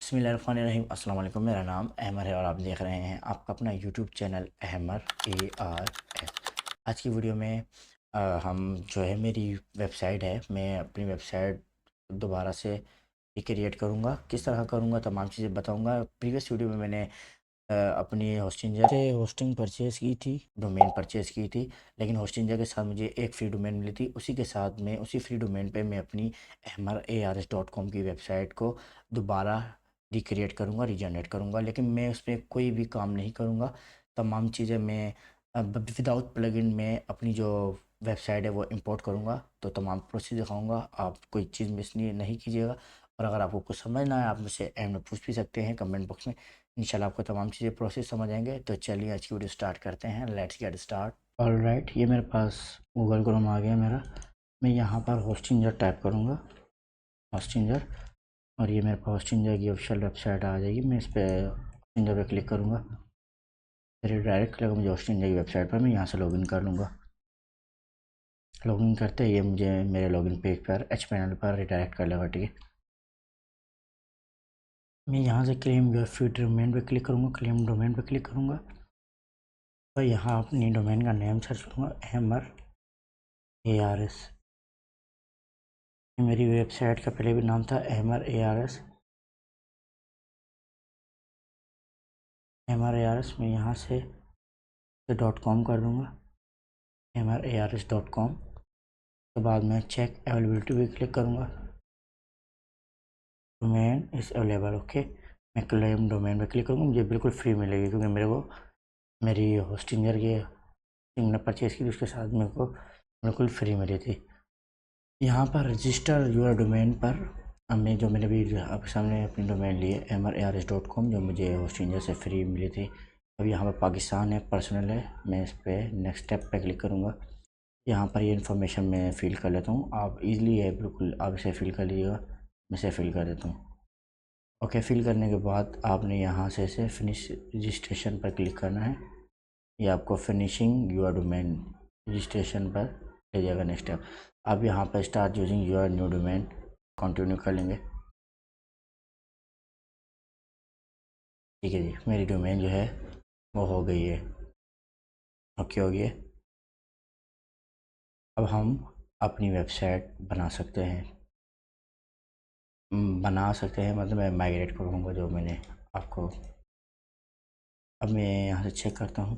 बिस्मिल्लाहिर्रहमानिर्रहीम। अस्सलाम वालेकुम। मेरा नाम अहमर है और आप देख रहे हैं आपका अपना यूट्यूब चैनल अहमर ARS। आज की वीडियो में हम जो है मेरी वेबसाइट है, मैं अपनी वेबसाइट दोबारा से रिक्रिएट करूँगा। किस तरह करूँगा तमाम चीज़ें बताऊँगा। प्रीवियस वीडियो में मैंने अपनी होस्टिंजर से होस्टिंग परचेज़ की थी, डोमेन परचेज़ की थी, लेकिन होस्टिंजर के साथ मुझे एक फ्री डोमेन मिली थी। उसी के साथ में उसी फ्री डोमेन पे मैं अपनी ahmar.ars.com की वेबसाइट को दोबारा रिक्रिएट करूँगा, रीजनरेट करूँगा, लेकिन मैं उसमें कोई भी काम नहीं करूँगा। तमाम चीज़ें मैं विदाउट प्लगइन में अपनी जो वेबसाइट है वो इंपोर्ट करूँगा, तो तमाम प्रोसेस दिखाऊँगा। आप कोई चीज़ मिस नहीं कीजिएगा। और अगर आपको कुछ समझना है आप मुझसे एंड में पूछ भी सकते हैं कमेंट बॉक्स में। इंशाल्लाह आपको तमाम चीज़ें प्रोसेस समझ आएंगे। तो चलिए आज की वीडियो स्टार्ट करते हैं। Let's get start. ऑलराइट, ये मेरे पास गूगल क्रोम आ गया मेरा। मैं यहाँ पर होस्टिंजर टाइप करूँगा, होस्टिंजर, और ये मेरे पास होस्टिंजर की ऑफिशियल वेबसाइट आ जाएगी। मैं इस पर होस्टिंजर पर क्लिक करूँगा, फिर डायरेक्ट लगेगा मुझे होस्टिंजर की वेबसाइट पर। मैं यहाँ से लॉगिन कर लूँगा। लॉगिन करते ही ये मुझे मेरे लॉगिन पेज पर HTML पर रिडायरेक्ट कर लेगा। ठीक है, मैं यहाँ से क्लेम योर फ्री डोमेन पे क्लिक करूँगा, क्लेम डोमेन पे क्लिक करूँगा और यहाँ अपनी डोमेन का नेम सर्च करूँगा, अहमर ARS। मेरी वेबसाइट का पहले भी नाम था अहमर ARS। मैं यहाँ से .com कर दूँगा, ahmar.ars.com के बाद मैं चेक अवेलेबिलिटी पे क्लिक करूँगा। Domain is available, okay. मैं क्लेम डोमेन पे क्लिक करूँगा, मुझे बिल्कुल फ्री मिलेगी क्योंकि मेरे को मेरी होस्टिंजर की मैंने परचेज़ की थी, उसके साथ मेरे को बिल्कुल फ्री मिली थी। यहाँ पर रजिस्टर यूर डोमेन पर हमने जो मैंने भी आपके सामने अपनी डोमेन ली है ahmar.ars.com, जो मुझे होस्टिंजर से फ्री मिली थी। अब यहाँ पर पाकिस्तान है, पर्सनल है। मैं इस पर नेक्स्ट स्टेप पे क्लिक करूँगा। यहाँ पर ये इन्फॉर्मेशन मैं फ़िल कर लेता हूँ। आप इजीली है, बिल्कुल आप इसे फ़िल कर लीजिएगा। मैं इसे फ़िल कर देता हूँ। ओके, फ़िल करने के बाद आपने यहाँ से इसे फिनिश रजिस्ट्रेशन पर क्लिक करना है। ये आपको फिनिशिंग यूर डोमेन रजिस्ट्रेशन पर ले जाएगा। नेक्स्ट स्टेप, आप यहाँ पर start using your new domain continue कर लेंगे। ठीक है जी, मेरी डोमेन जो है वो हो गई है, ओके हो गई है। अब हम अपनी वेबसाइट बना सकते हैं। मतलब मैं माइग्रेट करूँगा जो मैंने आपको। अब मैं यहाँ से चेक करता हूँ,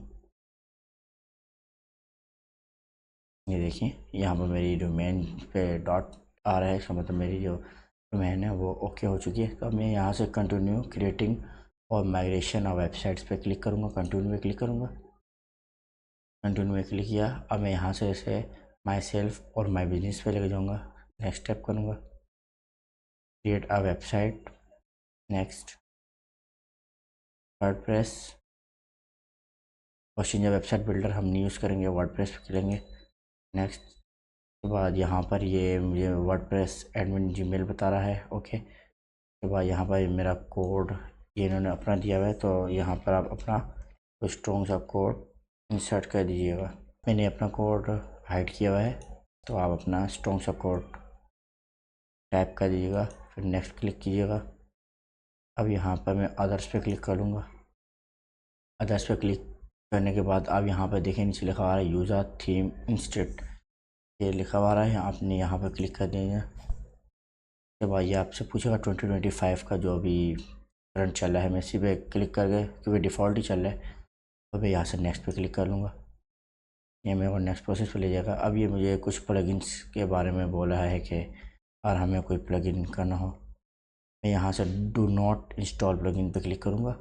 ये देखिए यहाँ पर मेरी डोमेन पे डॉट आ रहा है, इसका मतलब मेरी जो डोमेन है वो ओके हो चुकी है। तो अब मैं यहाँ से कंटिन्यू क्रिएटिंग और माइग्रेशन और वेबसाइट्स पे क्लिक करूँगा, कंटिन्यू में क्लिक करूँगा। कंटिन्यू में क्लिक किया। अब मैं यहाँ से इसे माई सेल्फ और माई बिजनेस पे लेके जाऊँगा। नेक्स्ट स्टेप करूँगा, create a website, next WordPress. Hostinger website builder हम नहीं यूज़ करेंगे, वर्डप्रेस पे करेंगे। नेक्स्ट के बाद यहाँ पर ये मुझे वर्डप्रेस एडमिन जीमेल बता रहा है, ओके। के बाद यहाँ पर मेरा कोड ये इन्होंने अपना दिया हुआ है, तो यहाँ पर आप अपना कोई स्ट्रॉन्ग सा कोड इंसर्ट कर दीजिएगा। मैंने अपना कोड हाइड किया हुआ है, तो आप अपना स्ट्रॉन्ग सा कोड टाइप कर दीजिएगा, फिर नेक्स्ट क्लिक कीजिएगा। अब यहाँ पर मैं अदर्स पे क्लिक कर लूँगा। अदर्स पे क्लिक करने के बाद अब यहाँ पर देखिए नीचे लिखा आ रहा है यूज़र थीम इंस्टेड, ये लिखा हुआ है। आपने यहाँ पर क्लिक कर देना। उसके बाद ये आपसे पूछेगा 2025 का जो अभी करंट चल रहा है। मैं इसी पे क्लिक करके, क्योंकि डिफ़ॉल्ट ही चल रहा है, तो मैं यहाँ से नेक्स्ट पे क्लिक कर लूँगा। ये मेरे को नेक्स्ट प्रोसेस पे ले जाएगा। अब ये मुझे कुछ प्लगइन्स के बारे में बोल रहा है कि और हमें कोई प्लगइन करना हो, मैं यहाँ से डू नॉट इंस्टॉल प्लगइन पे क्लिक करूँगा,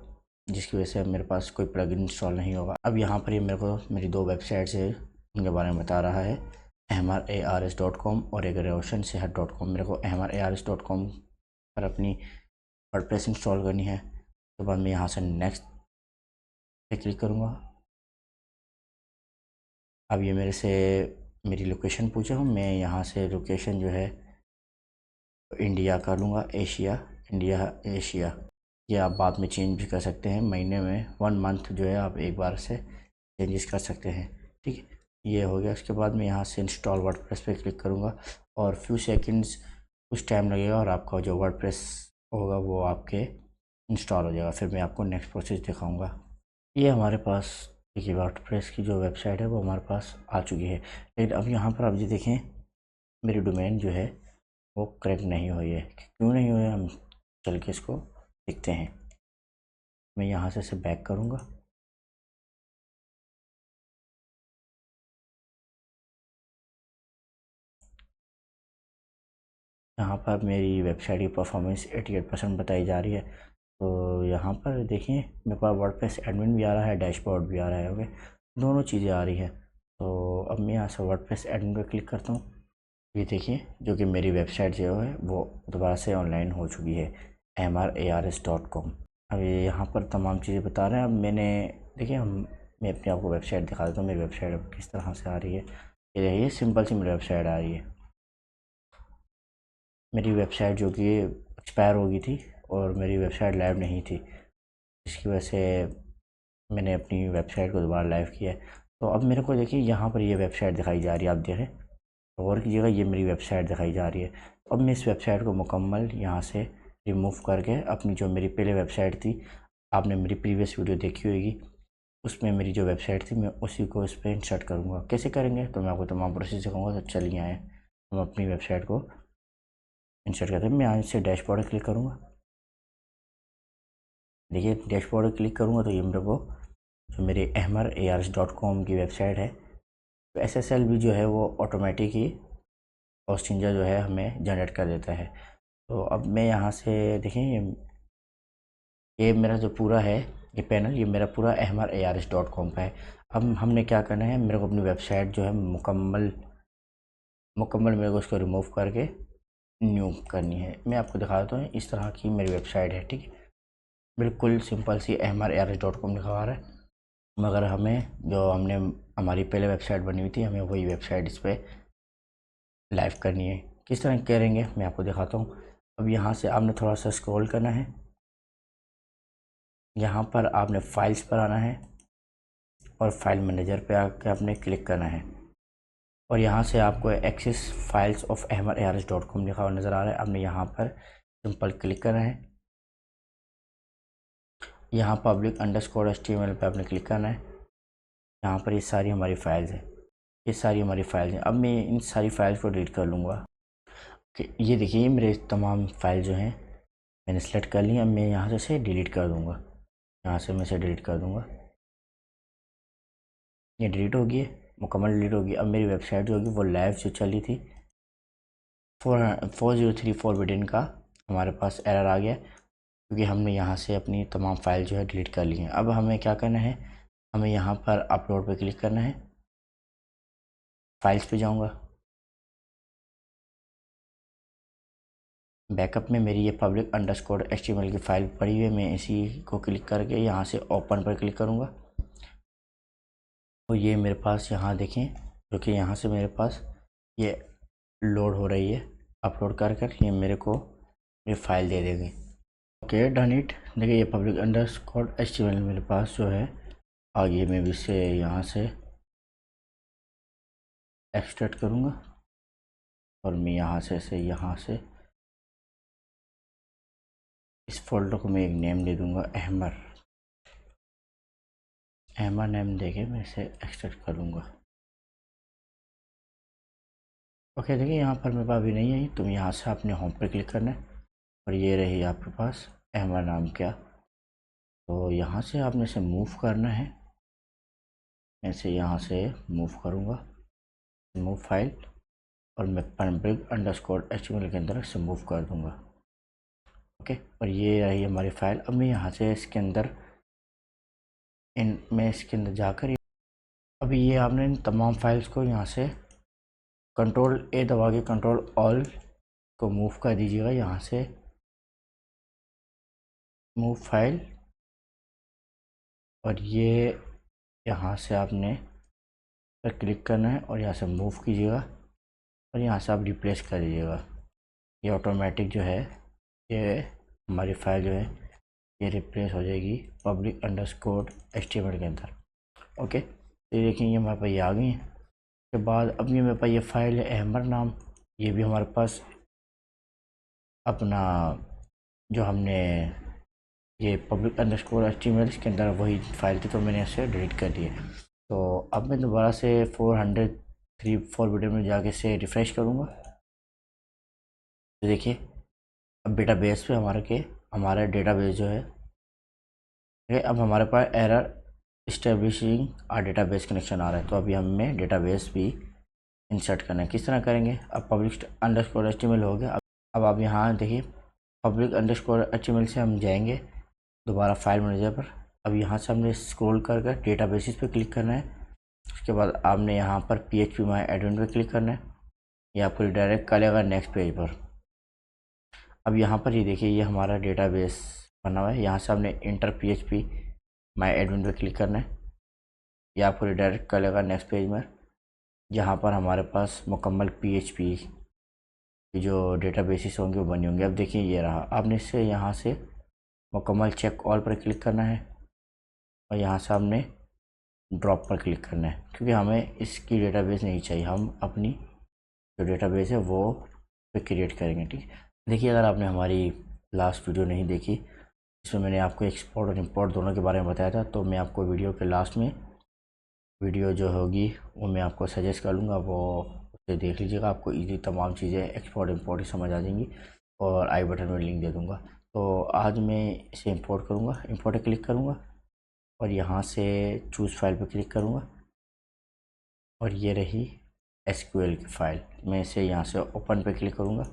जिसकी वजह से मेरे पास कोई प्लगइन इंस्टॉल नहीं होगा। अब यहाँ पर ये मेरे को मेरी दो वेबसाइट्स है उनके बारे में बता रहा है, ahmar.ars.com और एक roshonsehat.com। मेरे को ahmar.ars.com पर अपनी वर्डप्रेस इंस्टॉल करनी है। तो बाद मैं यहाँ से नेक्स्ट पे क्लिक करूँगा। अब ये मेरे से मेरी लोकेशन पूछा हूँ, मैं यहाँ से लोकेशन जो है इंडिया कर लूँगा, एशिया। ये आप बाद में चेंज भी कर सकते हैं, महीने में 1 मंथ जो है आप एक बार से चेंजेस कर सकते हैं। ठीक है, ये हो गया। उसके बाद मैं यहाँ से इंस्टॉल वर्डप्रेस पे क्लिक करूँगा और फ्यू सेकंड्स कुछ टाइम लगेगा और आपका जो वर्डप्रेस होगा वो आपके इंस्टॉल हो जाएगा। फिर मैं आपको नेक्स्ट प्रोसेस दिखाऊंगा। ये हमारे पास देखिए वर्डप्रेस की जो वेबसाइट है वो हमारे पास आ चुकी है। लेकिन अब यहाँ पर आप ये देखें मेरी डोमेन जो है वो करेक्ट नहीं हुई है। क्यों नहीं हुई है हम चल के इसको देखते हैं। मैं यहाँ से इसे बैक करूँगा। यहाँ पर मेरी वेबसाइट की परफॉर्मेंस 88% बताई जा रही है। तो यहाँ पर देखिए मेरे पास वर्डप्रेस एडमिन भी आ रहा है, डैशबोर्ड भी आ रहा है। ओके, दोनों चीज़ें आ रही है। तो अब मैं यहाँ से वर्डप्रेस एडमिन पर क्लिक करता हूँ। ये देखिए जो कि मेरी वेबसाइट जो है वो दोबारा से ऑनलाइन हो चुकी है, mrars.com। अब ये यहाँ पर तमाम चीज़ें बता रहे हैं। अब मैंने देखिए मैं अपने आपको वेबसाइट दिखा देता हूँ। मेरी वेबसाइट अब किस तरह से आ रही है। ये देखिए सिंपल सी मेरी वेबसाइट आ रही है। मेरी वेबसाइट जो कि एक्सपायर हो गई थी और मेरी वेबसाइट लाइव नहीं थी, इसकी वजह से मैंने अपनी वेबसाइट को दोबारा लाइव किया है। तो अब मेरे को देखिए यहाँ पर ये वेबसाइट दिखाई जा रही है। आप देखें और की जगह ये मेरी वेबसाइट दिखाई जा रही है। तो अब मैं इस वेबसाइट को मुकम्मल यहाँ से रिमूव करके अपनी जो मेरी पहले वेबसाइट थी, आपने मेरी प्रीवियस वीडियो देखी होगी, उसमें मेरी जो वेबसाइट थी मैं उसी को इस पर इंसर्ट करूँगा। कैसे करेंगे तो मैं आपको तमाम प्रोसेस दिखाऊँगा। तो चलिए आए हम अपनी वेबसाइट को इंसर्ट करते हैं। मैं यहाँ से डैशबोर्ड क्लिक करूँगा। देखिए डैशबोर्ड क्लिक करूँगा तो ये मेरे को जो मेरे mrars.com की वेबसाइट है, तो SSL भी जो है वो ऑटोमेटिक ही हॉस्टिंजर जो है हमें जनरेट कर देता है। तो अब मैं यहाँ से देखें ये मेरा जो पूरा है ये पैनल, ये मेरा पूरा mrars.com का है। अब हमने क्या करना है, मेरे को अपनी वेबसाइट जो है मुकम्मल मेरे को उसको रिमूव करके न्यू करनी है। मैं आपको दिखा देता हूँ इस तरह की मेरी वेबसाइट है। ठीक है, बिल्कुल सिंपल सी mrars.com लिखा आ रहा है, मगर हमें जो हमने हमारी पहले वेबसाइट बनी हुई थी हमें वही वेबसाइट इस पर लाइव करनी है। किस तरह करेंगे मैं आपको दिखाता हूँ। अब यहाँ से आपने थोड़ा सा स्क्रॉल करना है, यहाँ पर आपने फाइल्स पर आना है और फाइल मैनेजर पे आके आपने क्लिक करना है और यहाँ से आपको एक्सेस फाइल्स ऑफ mrars.com लिखा हुआ नज़र आ रहा है। आपने यहाँ पर सिंपल क्लिक करना है। यहाँ public_html पे आपने क्लिक करना है। यहाँ पर ये सारी हमारी फाइल्स हैं, ये सारी हमारी फाइल्स हैं। अब मैं इन सारी फाइल्स को डिलीट कर लूँगा कि ये देखिए ये मेरे तमाम फाइल जो हैं मैंने सेलेक्ट कर ली। अब मैं यहाँ से इसे डिलीट कर दूँगा, यहाँ से मैं इसे डिलीट कर दूँगा। ये डिलीट होगी, मुकम्मल डिलीट होगी। अब मेरी वेबसाइट जो होगी वो लाइव जो चली थी 4034 फॉरबिडन का हमारे पास एरर आ गया क्योंकि हमने यहाँ से अपनी तमाम फाइल जो है डिलीट कर ली हैं। अब हमें क्या करना है, हमें यहाँ पर अपलोड पे क्लिक करना है। फाइल्स पे जाऊँगा, बैकअप में मेरी ये public_html की फ़ाइल पड़ी हुई है। मैं इसी को क्लिक करके यहाँ से ओपन पर क्लिक करूँगा तो ये मेरे पास यहाँ देखें जो कि यहाँ से मेरे पास ये लोड हो रही है। अपलोड कर ये मेरे को ये फ़ाइल दे देगी। Okay done it. देखिए ये public_html मेरे पास जो है आगे मैं भी इसे यहाँ से एक्सट्रैक्ट करूँगा और मैं यहाँ से इस फोल्डर को मैं एक नेम दे दूँगा अहमर नेम देके मैं इसे एक्सट्रैक्ट करूँगा। ओके देखिए यहाँ पर मेरे पास अभी नहीं आई, तो यहाँ से आपने होम पर क्लिक करना है और ये रही आपके पास अहमर नाम क्या। तो यहाँ से आपने इसे मूव करना है। मैं इसे यहाँ से मूव करूँगा, मूव फाइल, और मैं public_html के अंदर इसे मूव कर दूँगा। ओके, और ये रही हमारी फ़ाइल। अब मैं यहाँ से इसके अंदर मैं इसके अंदर जाकर अभी ये आपने इन तमाम फाइल्स को यहाँ से Ctrl+A दबा के Ctrl+All को मूव कर दीजिएगा। यहाँ से मूव फाइल, और ये यहाँ से आपने पर क्लिक करना है और यहाँ से मूव कीजिएगा और यहाँ से आप रिप्लेस कर दीजिएगा। ये ऑटोमेटिक जो है ये हमारी फाइल जो है ये रिप्लेस हो जाएगी public_html के अंदर। ओके, तो ये देखिए ये हमारे पास ये आ गई है। उसके बाद अब ये मेरे पास ये फाइल है अहमर नाम, ये भी हमारे पास अपना जो हमने ये public_html इसके अंदर वही फाइल थी, तो मैंने इसे डिलीट कर दिया। तो अब मैं दोबारा से 403 वीडियो में जाके से रिफ़्रेश करूँगा। तो देखिए अब डेटाबेस पे हमारा डेटाबेस जो है, ठीक है, अब हमारे पास एरर इस्टेब्लिशिंग आ डेटाबेस कनेक्शन आ रहा है। तो अभी हमें डेटाबेस भी इंसर्ट करना है। किस तरह करेंगे? अब public_html हो गया। अब आप यहाँ देखिए public_html से हम जाएंगे दोबारा फाइल मैनेजर पर। अब यहाँ से हमने स्क्रॉल कर कर डेटाबेसिस पे क्लिक करना है। उसके बाद आपने यहाँ पर php_my_admin पे क्लिक करना है। ये आपको डायरेक्ट करेगा नेक्स्ट पेज पर। अब यहाँ पर ये देखिए ये हमारा डेटाबेस बना हुआ है। यहाँ से हमने इंटर php_my_admin पे क्लिक करना है। ये आपको डायरेक्ट करेगा नेक्स्ट पेज में, जहाँ पर हमारे पास मुकम्मल PHP की जो डेटाबेसिस होंगे वो बनी होंगे। अब देखिए ये रहा। आपने इससे यहाँ से मुकम्मल चेक ऑल पर क्लिक करना है और यहाँ से हमने ड्रॉप पर क्लिक करना है, क्योंकि हमें इसकी डेटाबेस नहीं चाहिए। हम अपनी जो डेटाबेस है वो पे क्रिएट करेंगे, ठीक है। देखिए अगर आपने हमारी लास्ट वीडियो नहीं देखी, इसमें मैंने आपको एक्सपोर्ट और इंपोर्ट दोनों के बारे में बताया था, तो मैं आपको वीडियो के लास्ट में वीडियो जो होगी वो मैं आपको सजेस्ट कर लूँगा, वो उसे देख लीजिएगा। आपको इजी तमाम चीज़ें एक्सपोर्ट इंपोर्ट ही समझ आ जाएंगी, और आई बटन में लिंक दे दूँगा। तो आज मैं इसे इंपोर्ट करूँगा, इंपोर्ट पे क्लिक करूँगा और यहाँ से चूज़ फाइल पे क्लिक करूँगा, और ये रही SQL की फ़ाइल। मैं इसे यहाँ से ओपन पे क्लिक करूँगा।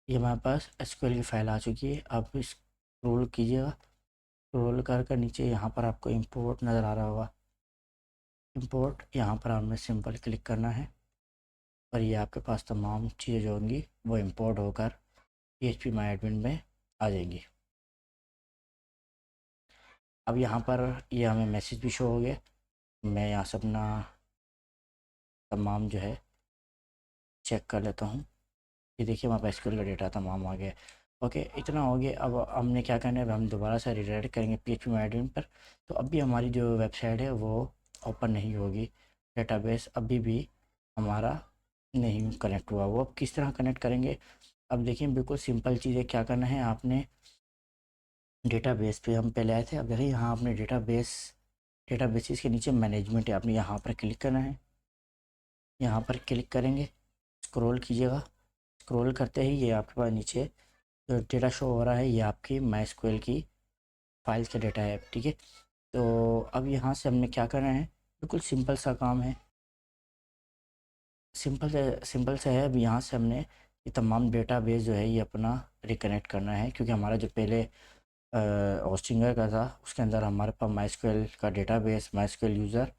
ये हमारे पास SQL की फ़ाइल आ चुकी है। आप स्क्रॉल कीजिएगा, स्क्रॉल कर नीचे यहाँ पर आपको इंपोर्ट नज़र आ रहा होगा। इंपोर्ट यहाँ पर हमें सिंपल क्लिक करना है और ये आपके पास तमाम चीज़ें जो होंगी वो इंपोर्ट होकर php_my_admin में आ जाएंगी। अब यहाँ पर ये हमें मैसेज भी शो हो गया। मैं यहाँ से अपना तमाम जो है चेक कर लेता हूँ। ये देखिए हमारे पास SQL का डेटा तमाम आ गया। ओके, इतना हो गया। अब हमने क्या करना है, अब हम दोबारा से रिडायरेक्ट करेंगे php_my_admin पर। तो अभी हमारी जो वेबसाइट है वो ओपन नहीं होगी, डेटाबेस अभी भी हमारा नहीं कनेक्ट हुआ। वो अब किस तरह कनेक्ट करेंगे? अब देखिए बिल्कुल सिंपल चीज़ है। क्या करना है, आपने डेटाबेस पे हम पहले आए थे। अब देखिए यहाँ आपने डेटाबेसिस के नीचे मैनेजमेंट है, आपने यहाँ पर क्लिक करना है। यहाँ पर क्लिक करेंगे, स्क्रॉल कीजिएगा। स्क्रॉल करते ही ये आपके पास नीचे जो डेटा शो हो रहा है, ये आपकी MySQL की फाइल्स का डेटा है, ठीक है। तो अब यहाँ से हमने क्या करना है, बिल्कुल सिंपल सा काम है, सिंपल सा है। अब यहाँ से हमने ये तमाम डेटाबेस जो है ये अपना रिकनेक्ट करना है, क्योंकि हमारा जो पहले होस्टिंगर का था उसके अंदर हमारे पास MySQL का डेटाबेस, MySQL यूज़र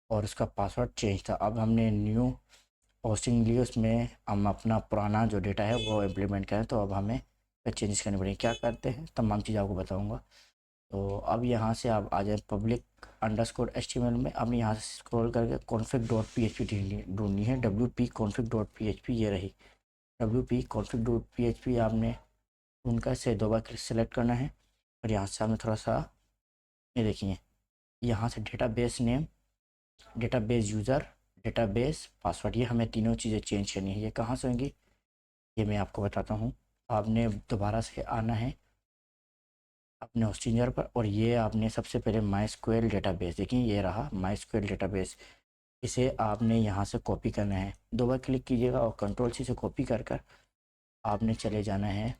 और उसका पासवर्ड चेंज था। अब हमने न्यू होस्टिंग ली, उसमें हम अपना पुराना जो डेटा है वो इम्प्लीमेंट करें, तो अब हमें चेंजेस करनी पड़ेगी। क्या करते हैं तमाम चीज़ आपको बताऊंगा। तो अब यहाँ से आप आ जाए public_html में। अब यहाँ से स्क्रॉल करके config.php ढूंढनी है, wp-config.php, ये रही wp-config.php। आपने उनका से दो बार सेलेक्ट करना है और यहाँ से आपने थोड़ा सा ये देखिए, यहाँ से database name, database user, database password, ये हमें तीनों चीज़ें चेंज करनी है। ये कहाँ से होंगी ये मैं आपको बताता हूँ। आपने दोबारा से आना है अपने होस्टिंगर पर, और ये आपने सबसे पहले MySQL डेटाबेस, देखिए ये रहा MySQL डेटाबेस। इसे आपने यहाँ से कॉपी करना है। दो बार क्लिक कीजिएगा और Ctrl+C से कॉपी कर आपने चले जाना है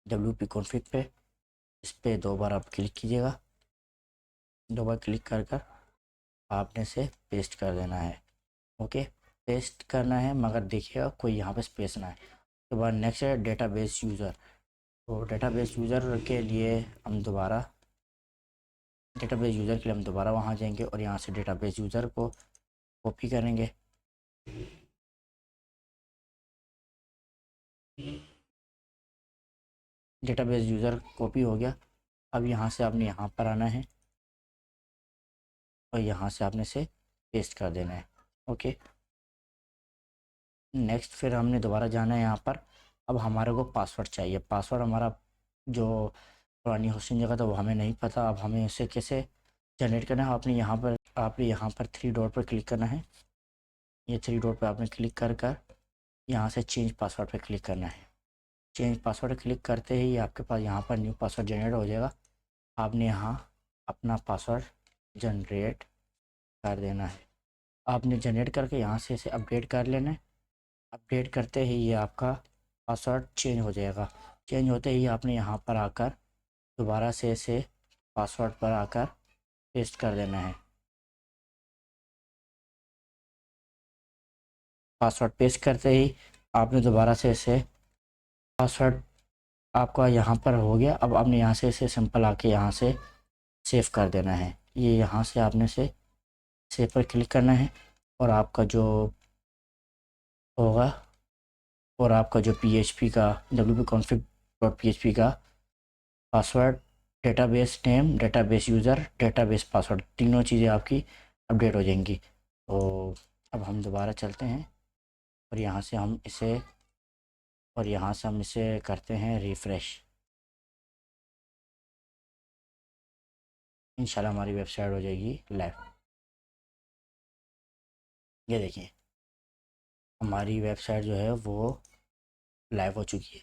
wp config पे। इस पर दो बार आप क्लिक कीजिएगा, दो बार क्लिक कर आपने से पेस्ट कर देना है। ओके, पेस्ट करना है, मगर देखिएगा कोई यहाँ पे स्पेस ना है। उसके बाद नेक्स्ट है डेटाबेस यूज़र। तो डेटाबेस यूज़र के लिए हम दोबारा वहाँ जाएंगे और यहाँ से डेटाबेस यूज़र को कॉपी करेंगे। डेटाबेस यूज़र कॉपी हो गया। अब यहाँ से आपने यहाँ पर आना है और यहाँ से आपने से पेस्ट कर देना है। ओके, नेक्स्ट फिर हमने दोबारा जाना है यहाँ पर। अब हमारे को पासवर्ड चाहिए। पासवर्ड हमारा जो पुरानी होस्टिंग जगह था वो हमें नहीं पता। अब हमें इसे कैसे जनरेट करना है, आपने यहाँ पर थ्री डॉट पर क्लिक करना है। ये थ्री डॉट पर आपने क्लिक कर यहाँ से चेंज पासवर्ड पर क्लिक करना है। चेंज पासवर्ड क्लिक करते ही आपके पास यहाँ पर न्यू पासवर्ड जनरेट हो जाएगा। आपने यहाँ अपना पासवर्ड जनरेट कर देना है। आपने जनरेट करके यहाँ से इसे अपडेट कर लेना है। अपडेट करते ही ये आपका पासवर्ड चेंज हो जाएगा। चेंज होते ही आपने यहाँ पर आकर दोबारा से इसे पासवर्ड पर आकर पेस्ट कर देना है। पासवर्ड पेस्ट करते ही आपने दोबारा से इसे पासवर्ड आपका यहाँ पर हो गया। अब आपने यहाँ से इसे सिंपल आके यहाँ से सेव कर देना है। ये यहाँ से आपने से सेव पर क्लिक करना है और आपका जो होगा और आपका जो PHP का wp-config.php का password, database name, database user, database password, तीनों चीज़ें आपकी अपडेट हो जाएंगी। तो अब हम दोबारा चलते हैं और यहाँ से हम इसे करते हैं रिफ़्रेश। इंशाल्लाह हमारी वेबसाइट हो जाएगी लाइव। ये देखिए हमारी वेबसाइट जो है वो लाइव हो चुकी है।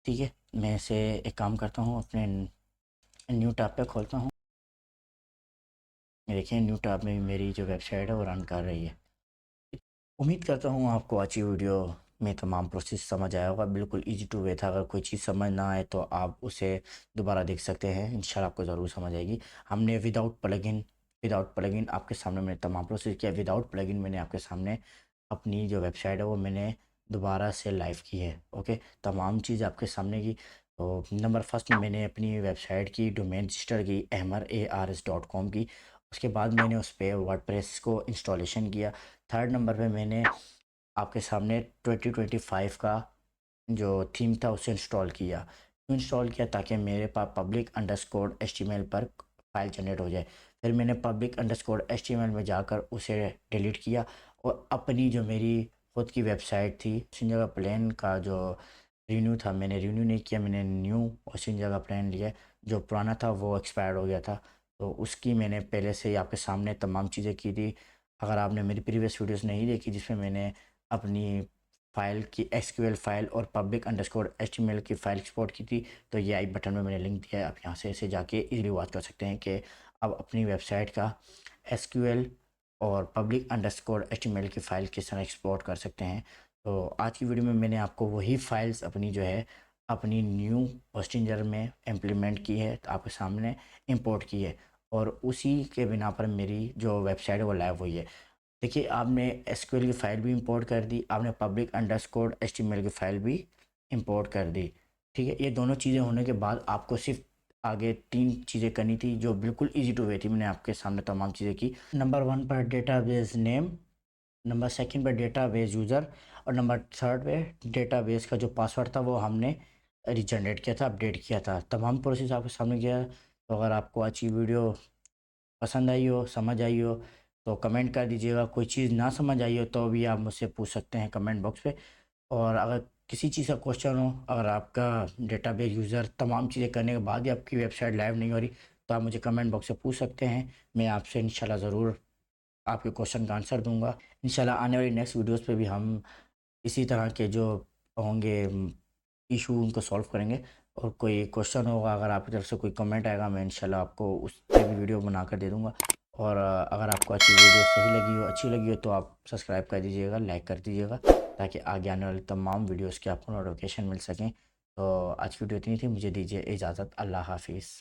ठीक है, मैं इसे एक काम करता हूँ, अपने न्यू टैब पे खोलता हूँ। ये देखिए न्यू टैब में मेरी जो वेबसाइट है वो रन कर रही है। उम्मीद करता हूँ आपको आज की वीडियो में तमाम प्रोसेस समझ आया होगा। बिल्कुल इजी टू वे था। अगर कोई चीज़ समझ ना आए तो आप उसे दोबारा देख सकते हैं, इंशाल्लाह आपको ज़रूर समझ आएगी। हमने विदाउट प्लगइन आपके सामने मैंने तमाम प्रोसेस किया। विदाउट प्लगइन मैंने आपके सामने अपनी जो वेबसाइट है वो मैंने दोबारा से लाइव की है। ओके, तमाम चीज़ आपके सामने की। तो नंबर फर्स्ट मैंने अपनी वेबसाइट की डोमेन रजिस्टर की amars.com की। उसके बाद मैंने उस पर वर्डप्रेस को इंस्टॉलेशन किया। थर्ड नंबर पे मैंने आपके सामने 2025 का जो थीम था उसे इंस्टॉल किया ताकि मेरे पास public_html पर फाइल जनरेट हो जाए। फिर मैंने public_html में जाकर उसे डिलीट किया और अपनी जो मेरी खुद की वेबसाइट थी उसी जगह प्लान का जो रिन्यू था, मैंने रिन्यू नहीं किया, मैंने न्यू उसी जगह प्लान लिया। जो पुराना था वो एक्सपायर्ड हो गया था, तो उसकी मैंने पहले से ही आपके सामने तमाम चीज़ें की थी। अगर आपने मेरी प्रीवियस वीडियोस नहीं देखी जिसमें मैंने अपनी फ़ाइल की SQL फ़ाइल और public_html की फ़ाइल एक्सपोर्ट की थी, तो ये आई बटन में मैंने लिंक दिया है। आप यहाँ से इसे जाके इजीली वॉच कर सकते हैं कि आप अपनी वेबसाइट का SQL और public_html की फ़ाइल किस तरह एक्सपोर्ट कर सकते हैं। तो आज की वीडियो में मैंने आपको वही फ़ाइल्स अपनी जो है अपनी न्यू होस्टिंजर में इम्प्लीमेंट की है, तो आपके सामने इंपोर्ट की है और उसी के बिना पर मेरी जो वेबसाइट है वो लाइव हुई है। देखिए आपने SQL की फ़ाइल भी इंपोर्ट कर दी, आपने public_html की फ़ाइल भी इंपोर्ट कर दी। ठीक है, ये दोनों चीज़ें होने के बाद आपको सिर्फ आगे तीन चीज़ें करनी थी जो बिल्कुल इजी टू वे थी। मैंने आपके सामने तमाम चीज़ें की। नंबर 1 पर डेटाबेस नेम, नंबर सेकंड पे डेटाबेस यूज़र और नंबर थर्ड पे डेटाबेस का जो पासवर्ड था वो हमने रीजनरेट किया था, अपडेट किया था। तमाम प्रोसेस आपके सामने किया। तो अगर आपको अच्छी वीडियो पसंद आई हो, समझ आई हो तो कमेंट कर दीजिएगा। कोई चीज़ ना समझ आई हो तो भी आप मुझसे पूछ सकते हैं कमेंट बॉक्स पे। और अगर किसी चीज़ का क्वेश्चन हो, अगर आपका डेटाबेस यूज़र तमाम चीज़ें करने के बाद ही आपकी वेबसाइट लाइव नहीं हो रही, तो आप मुझे कमेंट बॉक्स से पूछ सकते हैं। मैं आपसे इंशाल्लाह ज़रूर आपके क्वेश्चन का आंसर दूंगा। इंशाल्लाह आने वाली नेक्स्ट वीडियोस पे भी हम इसी तरह के जो होंगे इशू उनको सॉल्व करेंगे। और कोई क्वेश्चन होगा, अगर आपकी तरफ से कोई कमेंट आएगा, मैं इंशाल्लाह आपको उस पर भी वीडियो बना कर दे दूँगा। और अगर आपको अच्छी वीडियो सही लगी हो, अच्छी लगी हो तो आप सब्सक्राइब कर दीजिएगा, लाइक कर दीजिएगा ताकि आगे आने वाली तमाम वीडियोज़ के आपको नोटिफिकेशन मिल सकें। तो आज की वीडियो इतनी थी, मुझे दीजिए इजाज़त। अल्लाह हाफिज़।